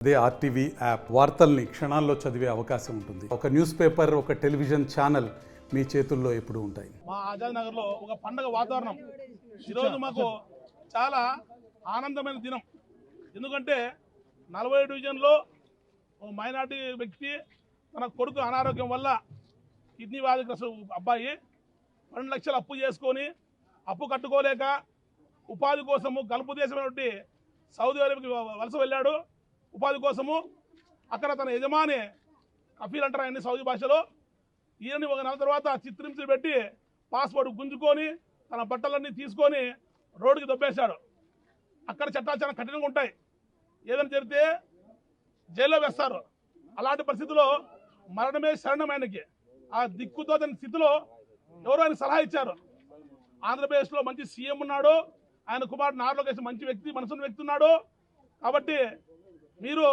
అదే RTV app వార్తల్ని క్షణాల్లో చదివే అవకాశం ఉంటుంది. ఒక న్యూస్ పేపర్, ఒక టెలివిజన్ ఛానల్ మీ చేతుల్లో ఎప్పుడూ ఉంటాయి. మా ఆజాద్ నగర్లో ఒక పండగ వాతావరణం. ఈరోజు మాకు చాలా ఆనందమైన దినం. ఎందుకంటే 40 డివిజన్లో ఒక మైనార్టీ వ్యక్తి తన కొడుకు అనారోగ్యం వల్ల కిడ్నీ వ్యాధిగ్రస్తు అబ్బాయి 2 లక్షలు అప్పు చేసుకొని అప్పు కట్టుకోలేక ఉపాధి కోసము గల్ఫ్ దేశమైనటువంటి సౌదీ అరేబియాకి వలస వెళ్ళాడు. ఉపాధి కోసము అక్కడ తన యజమాని కఫీల్ అంటారు ఆయన్ని సౌదీ భాషలో. ఈయనని ఒక నెల తర్వాత చిత్రింపులు పెట్టి పాస్పోర్ట్ గుంజుకొని తన బట్టలన్నీ తీసుకొని రోడ్డుకి దొబ్బేశాడు. అక్కడ చట్టాలు చాలా కఠినంగా ఉంటాయి. ఏదైనా జరిగితే జైల్లో వేస్తారు. అలాంటి పరిస్థితిలో మరణమే శరణం ఆయనకి. ఆ దిక్కుతో తన స్థితిలో ఎవరో ఆయన సలహా ఇచ్చారు. ఆంధ్రప్రదేశ్లో మంచి సీఎం ఉన్నాడు, ఆయన కుమారుడు నారా లోకేష్ మంచి వ్యక్తి, మనసున్న వ్యక్తి ఉన్నాడు. కాబట్టి మీరు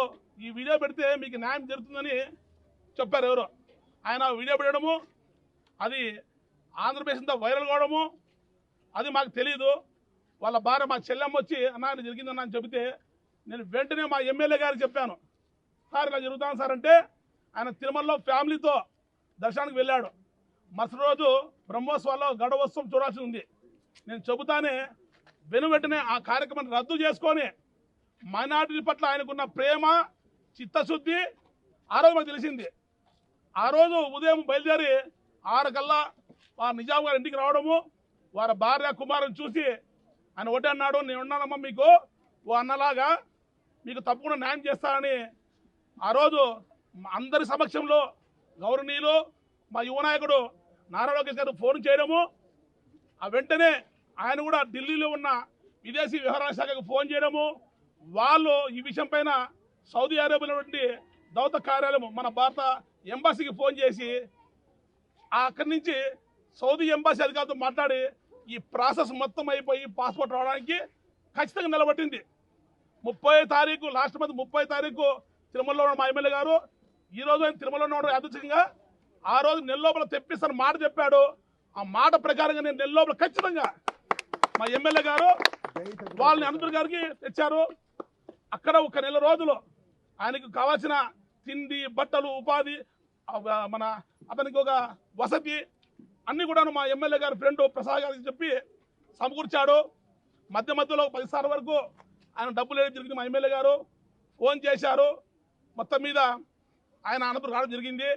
ఈ వీడియో పెడితే మీకు న్యాయం జరుగుతుందని చెప్పారు ఎవరో. ఆయన వీడియో పెట్టడము, అది ఆంధ్రప్రదేశ్ అంతా వైరల్ కావడము, అది మాకు తెలియదు. వాళ్ళ భార్య మా చెల్లెమ్మ వచ్చి అన్న జరిగిందన్న అని చెబితే నేను వెంటనే మా ఎమ్మెల్యే గారికి చెప్పాను. సార్ ఇలా జరుగుతాను సార్ అంటే ఆయన తిరుమలలో ఫ్యామిలీతో దర్శనానికి వెళ్ళాడు. మరుసటి రోజు బ్రహ్మోత్సవాల్లో గడవోత్సవం చూడాల్సి ఉంది. నేను చెబుతానే వెంటనే ఆ కార్యక్రమాన్ని రద్దు చేసుకొని మైనార్టీ పట్ల ఆయనకున్న ప్రేమ, చిత్తశుద్ధి ఆ రోజు మాకు తెలిసింది. ఆ రోజు ఉదయం బయలుదేరి 6 కల్లా వారి నిజాం గారి ఇంటికి రావడము, వారి భార్య కుమారుని చూసి ఆయన ఒకటే అన్నాడు, నేను ఉన్నానమ్మా మీకు ఓ అన్నలాగా, మీకు తప్పకుండా న్యాయం చేస్తానని ఆ రోజు అందరి సమక్షంలో గౌరవనీయులు మా యువ నాయకుడు నారా లోకేష్ గారు ఫోన్ చేయడము, ఆ వెంటనే ఆయన కూడా ఢిల్లీలో ఉన్న విదేశీ వ్యవహారాల శాఖకు ఫోన్ చేయడము, వాళ్ళు ఈ విషయం పైన సౌదీ అరేబియాలో నుండి దౌత కార్యాలయం మన భారత ఎంబాసీకి ఫోన్ చేసి అక్కడి నుంచి సౌదీ ఎంబాసీ అధికారులతో మాట్లాడి ఈ ప్రాసెస్ మొత్తం అయిపోయి పాస్పోర్ట్ రావడానికి ఖచ్చితంగా నిలబట్టింది. 30 తారీఖు లాస్ట్ మంత్ 30 తారీఖు తిరుమలలో ఉన్న మా ఎమ్మెల్యే గారు, ఈ రోజు ఆయన తిరుమలలో ఉన్న యాదృచ్ఛికంగా ఆ రోజు నెల లోపల తెప్పిస్తాను మాట చెప్పాడు. ఆ మాట ప్రకారంగా నేను నెల లోపల ఖచ్చితంగా మా ఎమ్మెల్యే గారు వాళ్ళని అనంతపురం గారికి తెచ్చారు. అక్కడ ఒక నెల రోజులు ఆయనకు కావాల్సిన తిండి, బట్టలు, ఉపాధి, మన అతనికి ఒక వసతి అన్నీ కూడా మా ఎమ్మెల్యే గారి ఫ్రెండ్ ప్రసాద్ గారికి చెప్పి సమకూర్చాడు. మధ్యలో 10 సార్లు వరకు ఆయన డబ్బులు వేయడం జరిగింది. మా ఎమ్మెల్యే గారు ఫోన్ చేశారు. మొత్తం మీద ఆయన అనంతపురం రావడం జరిగింది.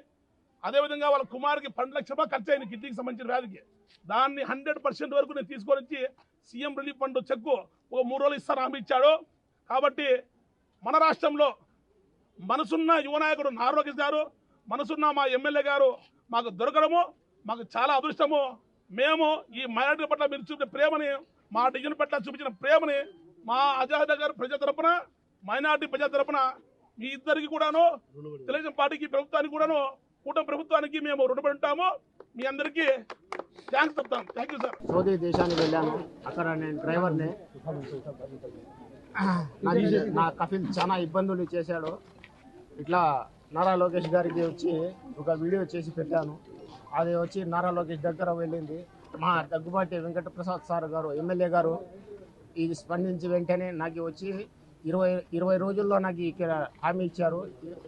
అదేవిధంగా వాళ్ళ కుమారుకి 2 లక్షల రూపాయలు ఖర్చు అయింది కిడ్నీకి సంబంధించిన వ్యాధికి. దాన్ని 100% వరకు నేను తీసుకొని వచ్చి సీఎం రిలీఫ్ ఫండ్ చెక్కు ఒక 3 రోజులు ఇస్తాను హామీ ఇచ్చాడు. కాబట్టి మన రాష్ట్రంలో మనసున్న యువ నాయకుడు నారా లోకేష్ గారు, మనసున్న మా ఎమ్మెల్యే గారు మాకు దొరకడము మాకు చాలా అదృష్టము. మేము ఈ మైనార్టీ పట్ల మీరు చూపిన ప్రేమని, మా డివిజన్ పట్ల చూపించిన ప్రేమని మా ఆజాద్ నగర్ ప్రజల తరపున, మైనార్టీ ప్రజల తరపున మీ ఇద్దరికి కూడాను, తెలుగుదేశం పార్టీకి, ప్రభుత్వానికి కూడాను, కూటమి ప్రభుత్వానికి మేము రుణపడి ఉంటాము. మీ అందరికీ థ్యాంక్స్ చెప్తాను. Thank you sir. సౌదీ దేశానికి వెళ్ళాను. అక్కడ నేను డ్రైవర్ని. నా కఫిల్ చాలా ఇబ్బందులు చేశాడు. ఇట్లా నారా లోకేష్ గారికి వచ్చి ఒక వీడియో చేసి పెట్టాను. అది వచ్చి నారా లోకేష్ దగ్గర వెళ్ళింది. మా దగ్గుబాటి వెంకట ప్రసాద్ సార్ గారు, ఎమ్మెల్యే గారు ఇది స్పందించి వెంటనే నాకు వచ్చి 20 రోజుల్లో నాకు ఇక్కడ హామీ ఇచ్చారు.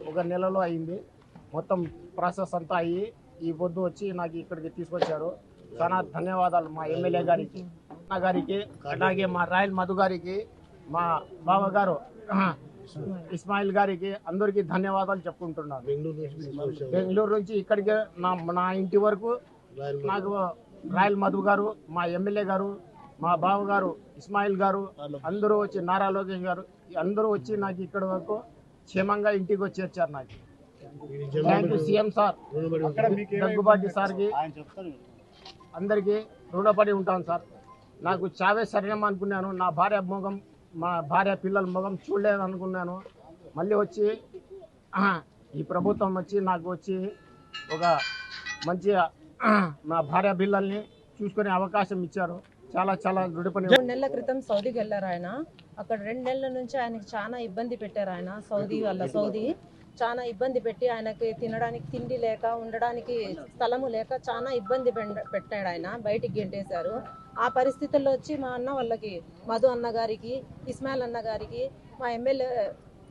ఒక నెలలో అయింది. మొత్తం ప్రాసెస్ అంతా అయ్యి ఈ పొద్దు వచ్చి నాకు ఇక్కడికి తీసుకొచ్చారు. చాలా ధన్యవాదాలు మా ఎమ్మెల్యే గారికి, అన్న గారికి, అలాగే మా రాయల్ మధు గారికి, మా బావగారు ఇస్మాయిల్ గారికి, అందరికీ ధన్యవాదాలు చెప్పుకుంటున్నాను. బెంగళూరు నుంచి ఇక్కడికి నా ఇంటి వరకు నాకు రాయల్ మధు గారు, మా ఎమ్మెల్యే గారు, మా బావగారు ఇస్మాయిల్ గారు అందరూ వచ్చి, నారా లోకేష్ గారు అందరూ వచ్చి నాకు ఇక్కడ వరకు క్షేమంగా ఇంటికి వచ్చి వచ్చారు. నాకు thank you CM sir, Daggubati సార్కి అందరికీ రుణపడి ఉంటాను సార్. నాకు చావే శరణం అనుకున్నాను. నా భార్య ముఖం, మా భార్య పిల్లల ముఖం చూడలేదు అనుకున్నాను. మళ్ళీ వచ్చి ఈ ప్రభుత్వం వచ్చి నాకు వచ్చి ఒక మంచిగా నా భార్య పిల్లల్ని చూసుకునే అవకాశం ఇచ్చారు. చాలా చాలా రుణపడి. 2 నెలల క్రితం సౌదీకి వెళ్ళారు ఆయన. అక్కడ 2 నెలల నుంచి ఆయనకి చాలా ఇబ్బంది పెట్టారు. ఆయన సౌదీ చాలా ఇబ్బంది పెట్టి ఆయనకి తినడానికి తిండి లేక, ఉండడానికి స్థలము లేక చాలా ఇబ్బంది పెట్టాడు. ఆయన బయటికి గెంటేశారు. ఆ పరిస్థితుల్లో వచ్చి మా అన్న వాళ్ళకి, మధు అన్న గారికి, ఇస్మాయిల్ అన్న గారికి, మా ఎమ్మెల్యే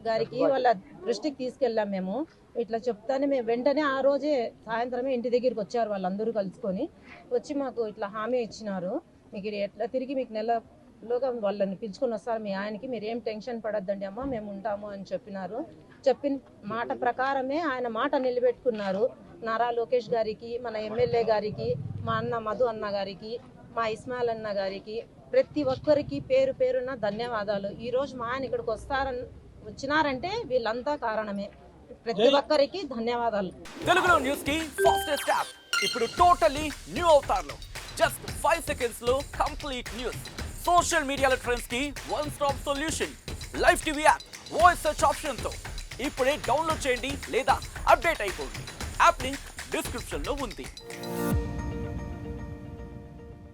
గారికి వాళ్ళ దృష్టికి తీసుకెళ్ళాం మేము. ఇట్లా చెప్తానే మేము వెంటనే ఆ రోజే సాయంత్రమే ఇంటి దగ్గరికి వచ్చారు వాళ్ళందరూ కలుసుకొని వచ్చి మాకు ఇట్లా హామీ ఇచ్చినారు, మీకు ఇది ఎట్లా తిరిగి మీకు నెలలోగా వాళ్ళని పిలుచుకొని వస్తారు మీ ఆయనకి, మీరు ఏం టెన్షన్ పడద్దండి అమ్మ మేము ఉంటాము అని చెప్పినారు. చెప్పిన మాట ప్రకారమే ఆయన మాట నిలబెట్టుకున్నారు. నారా లోకేష్ గారికి, మన ఎమ్మెల్యే గారికి, మా అన్న మధు అన్న గారికి, మా ఇస్మాయిల్ అన్న గారికి, ప్రతి ఒక్కరికి పేరు పేరున ధన్యవాదాలు. ఈరోజు మా ఆయన ఇక్కడికి వచ్చినారంటే వీళ్ళంతా కారణమే. ప్రతి ఒక్కరికి ధన్యవాదాలు. తెలుగులో న్యూస్ కి ఫాస్టెస్ట్ యాప్ ఇప్పుడు టోటలీ న్యూ అవతార్లో జస్ట్ 5 seconds లో కంప్లీట్ న్యూస్. సోషల్ మీడియాలో ట్రెండ్స్ కి one stop solution. Live TV app voice search option తో ఇప్పుడే డౌన్లోడ్ చేయండి లేదా అప్డేట్ అయిపోండి. యాప్ లింక్ డిస్క్రిప్షన్ లో ఉంది.